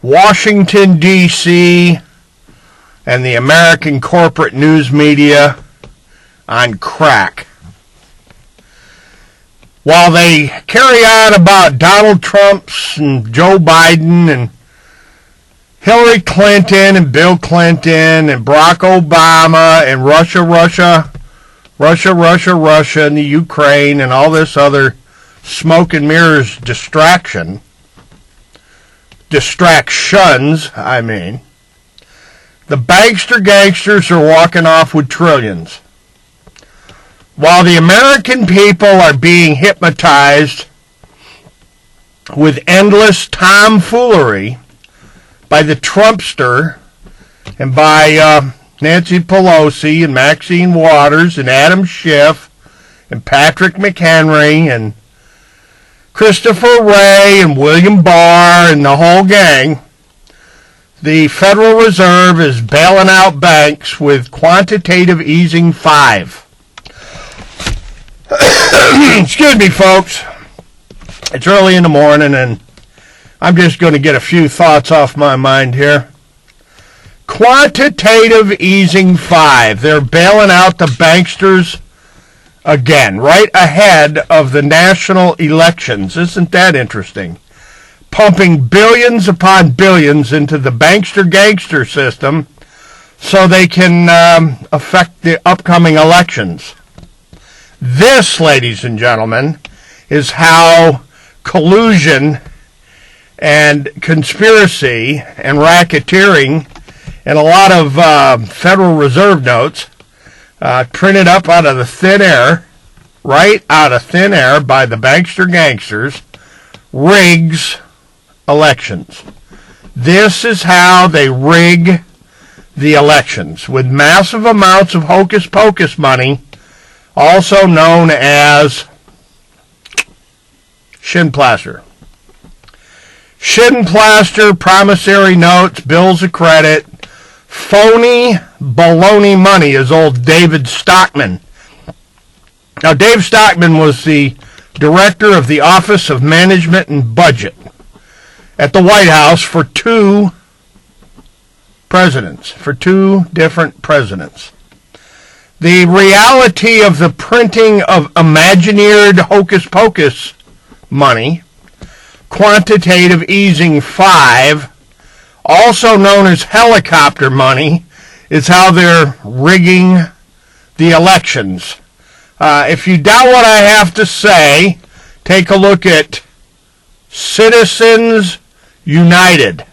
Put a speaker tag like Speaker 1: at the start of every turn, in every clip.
Speaker 1: Washington, D.C., and the American corporate news media on crack. While they carry on about Donald Trump's and Joe Biden and Hillary Clinton and Bill Clinton and Barack Obama and Russia, and the Ukraine and all this other smoke and mirrors distractions, the bankster gangsters are walking off with trillions. While the American people are being hypnotized with endless tomfoolery by the Trumpster and by Nancy Pelosi and Maxine Waters and Adam Schiff and Patrick McHenry and Christopher Wray and William Barr and the whole gang, the Federal Reserve is bailing out banks with quantitative easing 5. Excuse me, folks. It's early in the morning, and I'm just going to get a few thoughts off my mind here. Quantitative easing 5. They're bailing out the banksters again, right ahead of the national elections. Isn't that interesting? Pumping billions upon billions into the bankster-gangster system so they can affect the upcoming elections. This, ladies and gentlemen, is how collusion and conspiracy and racketeering and a lot of Federal Reserve notes printed up out of the thin air, right out of thin air by the bankster gangsters, rigs elections. This is how they rig the elections, with massive amounts of hocus-pocus money, also known as shin plaster. Shin plaster, promissory notes, bills of credit, phony baloney money, is old David Stockman. Now, Dave Stockman was the director of the Office of Management and Budget at the White House for 2 presidents, for 2 different presidents. The reality of the printing of imagineered hocus-pocus money, quantitative easing 5, also known as helicopter money, is how they're rigging the elections. If you doubt what I have to say, take a look at Citizens United.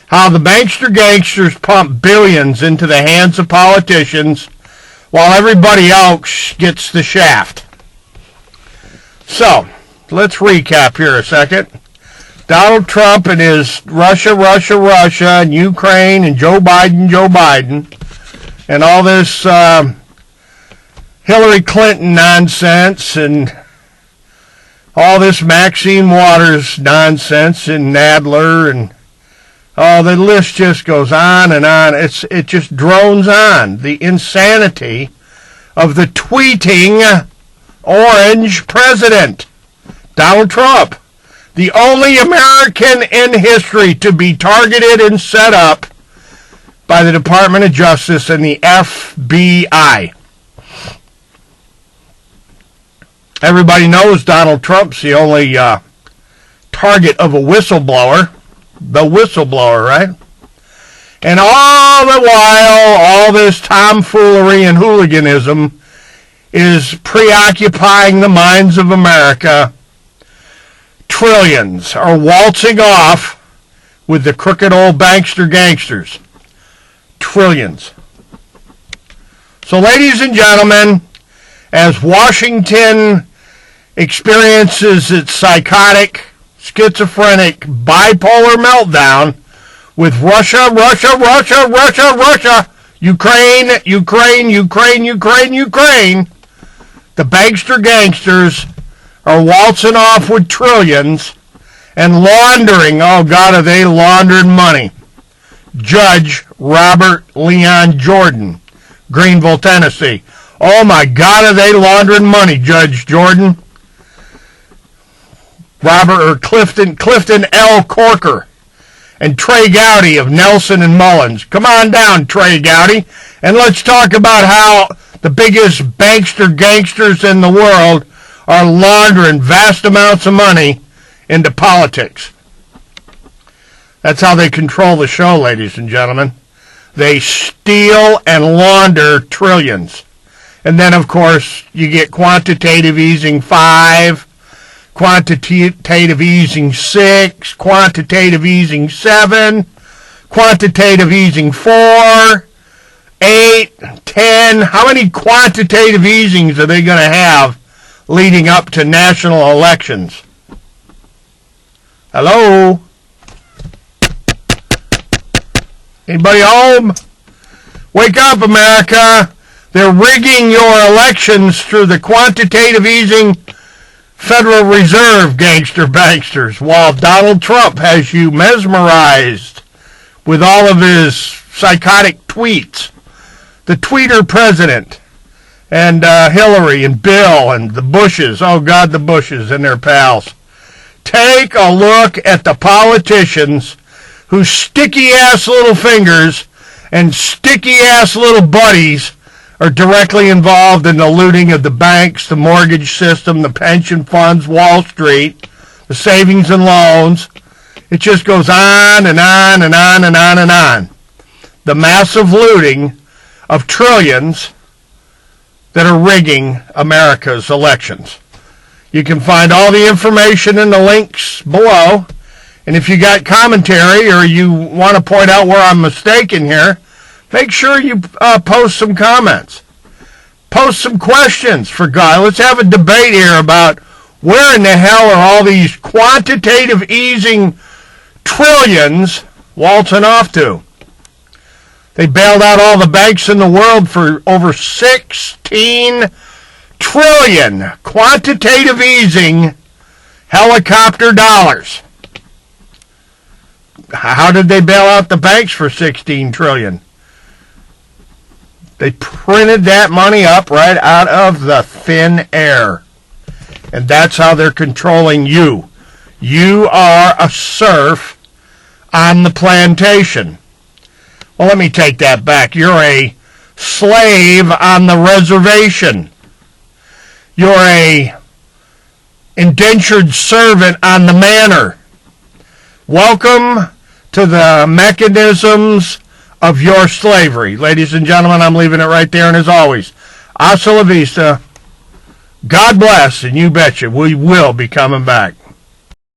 Speaker 1: How the bankster gangsters pump billions into the hands of politicians while everybody else gets the shaft. So, let's recap here a second. Donald Trump and his Russia, and Ukraine, and Joe Biden, and all this Hillary Clinton nonsense, and all this Maxine Waters nonsense, and Nadler, and the list just goes on and on. It just drones on. The insanity of the tweeting orange president, Donald Trump. The only American in history to be targeted and set up by the Department of Justice and the FBI. Everybody knows Donald Trump's the only target of a whistleblower. The whistleblower, right? And all the while, all this tomfoolery and hooliganism is preoccupying the minds of America. Trillions are waltzing off with the crooked old bankster gangsters. Trillions. So, ladies and gentlemen, as Washington experiences its psychotic, schizophrenic, bipolar meltdown with Russia, Ukraine, the bankster gangsters are waltzing off with trillions and laundering, oh God, are they laundering money. Judge Robert Leon Jordan, Greenville, Tennessee. Oh my God, are they laundering money, Judge Jordan? Clifton L. Corker and Trey Gowdy of Nelson and Mullins. Come on down, Trey Gowdy, and let's talk about how the biggest bankster gangsters in the world are laundering vast amounts of money into politics. That's how they control the show, ladies and gentlemen. They steal and launder trillions. And then, of course, you get quantitative easing 5, quantitative easing 6, quantitative easing 7, quantitative easing 4, 8, 10. How many quantitative easings are they going to have leading up to national elections? Hello? Anybody home? Wake up, America. They're rigging your elections through the quantitative easing Federal Reserve gangster banksters, while Donald Trump has you mesmerized with all of his psychotic tweets. The tweeter president and Hillary and Bill and the Bushes. Oh, God, the Bushes and their pals. Take a look at the politicians whose sticky-ass little fingers and sticky-ass little buddies are directly involved in the looting of the banks, the mortgage system, the pension funds, Wall Street, the savings and loans. It just goes on and on and on and on and on. The massive looting of trillions that are rigging America's elections. You can find all the information in the links below. And if you got commentary or you want to point out where I'm mistaken here, make sure you post some comments. Post some questions, for God. Let's have a debate here about where in the hell are all these quantitative easing trillions waltzing off to. They bailed out all the banks in the world for over 16 trillion quantitative easing helicopter dollars. How did they bail out the banks for 16 trillion? They printed that money up right out of the thin air. And that's how they're controlling you. You are a serf on the plantation. Well, let me take that back. You're a slave on the reservation. You're a indentured servant on the manor. Welcome to the mechanisms of your slavery. Ladies and gentlemen, I'm leaving it right there, and as always, hasta la vista. God bless, and you betcha we will be coming back.